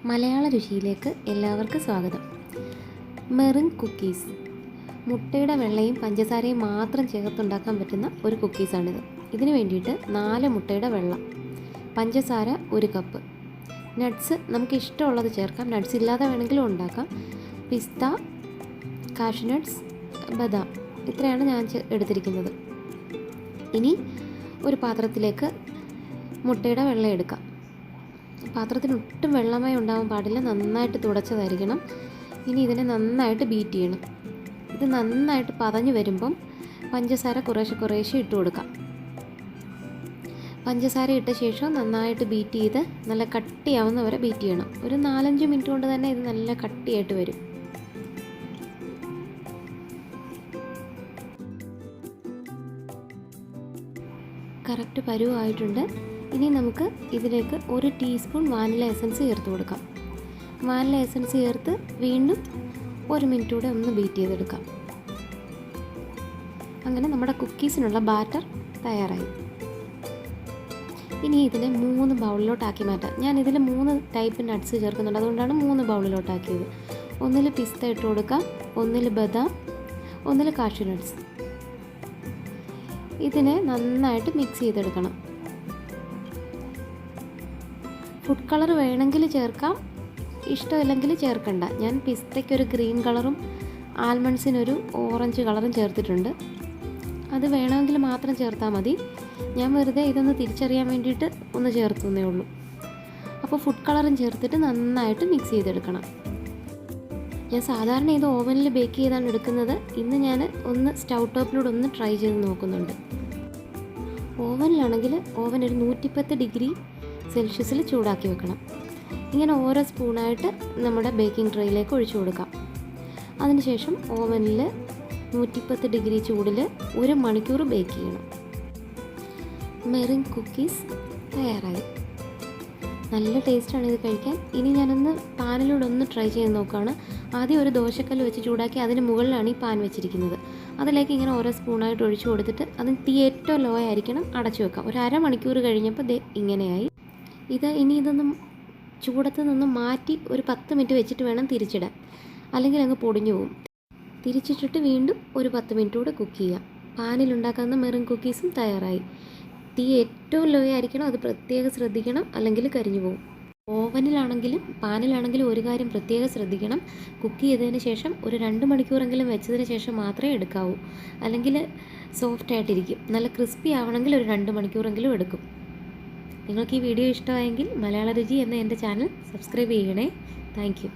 മലയാള രുചിയിലേക്ക് എല്ലാവർക്കും സ്വാഗതം. Meringue cookies, മുട്ടയുടെ വെള്ളയും പഞ്ചസാരയും മാത്രം ചേർത്തുണ്ടാക്കാൻ പറ്റുന്ന ഒരു കുക്കീസാണിത്. ഇതിന് വേണ്ടിയിട്ട് 4 മുട്ടയുടെ വെള്ളം, പഞ്ചസാര 1 കപ്പ്, നട്ട്സ് നമുക്ക് ഇഷ്ടമുള്ളത് ചേർക്കാം, നട്ട്സ് ഇല്ലാതെ വേണമെങ്കിലും ഉണ്ടാക്കാം. പിസ്ത, കാഷ്യൂനട്ട്സ്, ബദാം, ഇത്രയാണ് ഞാൻ എടുത്തിരിക്കുന്നത്. ഇനി ഒരു പാത്രത്തിലേക്ക് മുട്ടയുടെ വെള്ളം എടുക്കാം. പാത്രത്തിന് ഒട്ടും വെള്ളമായി ഉണ്ടാവാൻ പാടില്ല, നന്നായിട്ട് തുടച്ചതായിരിക്കണം. ഇനി ഇതിനെ നന്നായിട്ട് ബീറ്റ് ചെയ്യണം. ഇത് നന്നായിട്ട് പതഞ്ഞ് വരുമ്പം പഞ്ചസാര കുറേശ്ശെ ഇട്ട് കൊടുക്കാം. പഞ്ചസാര ഇട്ട ശേഷം നന്നായിട്ട് ബീറ്റ് ചെയ്ത് നല്ല കട്ടിയാവുന്ന വരെ ബീറ്റ് ചെയ്യണം. ഒരു 4-5 മിനിറ്റ് കൊണ്ട് തന്നെ ഇത് നല്ല കട്ടിയായിട്ട് വരും. കറക്റ്റ് പരുവായിട്ടുണ്ട്. ഇനി നമുക്ക് ഇതിലേക്ക് 1 ടീസ്പൂൺ വാനില എസൻസ് ചേർത്ത് കൊടുക്കാം. വാനില എസൻസ് ചേർത്ത് വീണ്ടും 1 മിനിറ്റ് കൂടെ ഒന്ന് ബീറ്റ് ചെയ്തെടുക്കാം. അങ്ങനെ നമ്മുടെ കുക്കീസിനുള്ള ബാറ്റർ തയ്യാറായി. ഇനി ഇതിനെ 3 ബൗളിലോട്ടാക്കി മാറ്റാം. ഞാൻ ഇതിൽ 3 ടൈപ്പ് നട്ട്സ് ചേർക്കുന്നുണ്ട്, അതുകൊണ്ടാണ് 3 ബൗളിലോട്ടാക്കിയത്. ഒന്നിൽ പിസ്ത ഇട്ട് കൊടുക്കാം, ഒന്നിൽ ബദാം, ഒന്നിൽ കാഷ്യൂ നട്ട്സ്. ഇതിനെ നന്നായിട്ട് മിക്സ് ചെയ്തെടുക്കണം. ഫുഡ് കളർ വേണമെങ്കിൽ ചേർക്കാം, ഇഷ്ടമില്ലെങ്കിൽ ചേർക്കണ്ട. ഞാൻ പിസ്തയ്ക്കൊരു ഗ്രീൻ കളറും ആൽമണ്ട്സിനൊരു ഓറഞ്ച് കളറും ചേർത്തിട്ടുണ്ട്. അത് വേണമെങ്കിൽ മാത്രം ചേർത്താൽ മതി. ഞാൻ വെറുതെ ഇതൊന്ന് തിരിച്ചറിയാൻ വേണ്ടിയിട്ട് ഒന്ന് ചേർത്തുന്നേ ഉള്ളൂ. അപ്പോൾ ഫുഡ് കളറും ചേർത്തിട്ട് നന്നായിട്ട് മിക്സ് ചെയ്തെടുക്കണം. ഞാൻ സാധാരണ ഇത് ഓവനിൽ ബേക്ക് ചെയ്താണ് എടുക്കുന്നത്. ഇന്ന് ഞാൻ ഒന്ന് സ്റ്റൗ ടോപ്പിലൂടെ ഒന്ന് ട്രൈ ചെയ്ത് നോക്കുന്നുണ്ട്. ഓവനിലാണെങ്കിൽ ഓവൻ ഒരു 110 ഡിഗ്രി സെൽഷ്യസിൽ ചൂടാക്കി വെക്കണം. ഇങ്ങനെ ഓരോ സ്പൂണായിട്ട് നമ്മുടെ ബേക്കിംഗ് ട്രേയിലേക്ക് ഒഴിച്ചു കൊടുക്കാം. അതിനുശേഷം ഓവനിൽ 110 ഡിഗ്രി ചൂടിൽ 1 മണിക്കൂർ ബേക്ക് ചെയ്യണം. മെറിങ് കുക്കീസ് തയ്യാറായി. നല്ല ടേസ്റ്റാണ് ഇത് കഴിക്കാൻ. ഇനി ഞാനൊന്ന് പാനിലൂടെ ഒന്ന് ട്രൈ ചെയ്ത് നോക്കുകയാണ്. ആദ്യം ഒരു ദോശക്കല്ല് വെച്ച് ചൂടാക്കി അതിന് മുകളിലാണ് ഈ പാൻ വെച്ചിരിക്കുന്നത്. അതിലേക്ക് ഇങ്ങനെ ഓരോ സ്പൂണായിട്ട് ഒഴിച്ചു കൊടുത്തിട്ട് അതിന് തീ ഏറ്റവും ലോ ആയിരിക്കണം, അടച്ചു വെക്കാം. ഒരു 1/2 മണിക്കൂർ കഴിഞ്ഞപ്പോൾ ഇങ്ങനെയായി. ഇതൊന്നും ചൂടത്ത് നിന്നും മാറ്റി ഒരു 10 മിനിറ്റ് വെച്ചിട്ട് വേണം തിരിച്ചിടാൻ, അല്ലെങ്കിൽ അങ്ങ് പൊടിഞ്ഞു പോകും. തിരിച്ചിട്ടിട്ട് വീണ്ടും ഒരു 10 മിനിറ്റ് കൂടെ കുക്ക് ചെയ്യാം. പാനിലുണ്ടാക്കുന്ന മെറിങ് കുക്കീസും തയ്യാറായി. തീ ഏറ്റവും ലോ ആയിരിക്കണം, അത് പ്രത്യേകം ശ്രദ്ധിക്കണം, അല്ലെങ്കിൽ കരിഞ്ഞു പോകും. ഓവനിലാണെങ്കിലും പാനിലാണെങ്കിലും ഒരു കാര്യം പ്രത്യേകം ശ്രദ്ധിക്കണം. കുക്ക് ചെയ്തതിന് ശേഷം ഒരു 2 മണിക്കൂറെങ്കിലും വെച്ചതിന് ശേഷം മാത്രമേ എടുക്കാവൂ, അല്ലെങ്കിൽ സോഫ്റ്റ് ആയിട്ടിരിക്കും. നല്ല ക്രിസ്പി ആവണമെങ്കിൽ ഒരു 2 മണിക്കൂറെങ്കിലും എടുക്കും. നിങ്ങൾക്ക് ഈ വീഡിയോ ഇഷ്ടമായെങ്കിൽ മലയാള രുചി എന്ന എൻ്റെ ചാനൽ സബ്സ്ക്രൈബ് ചെയ്യണേ. Thank you.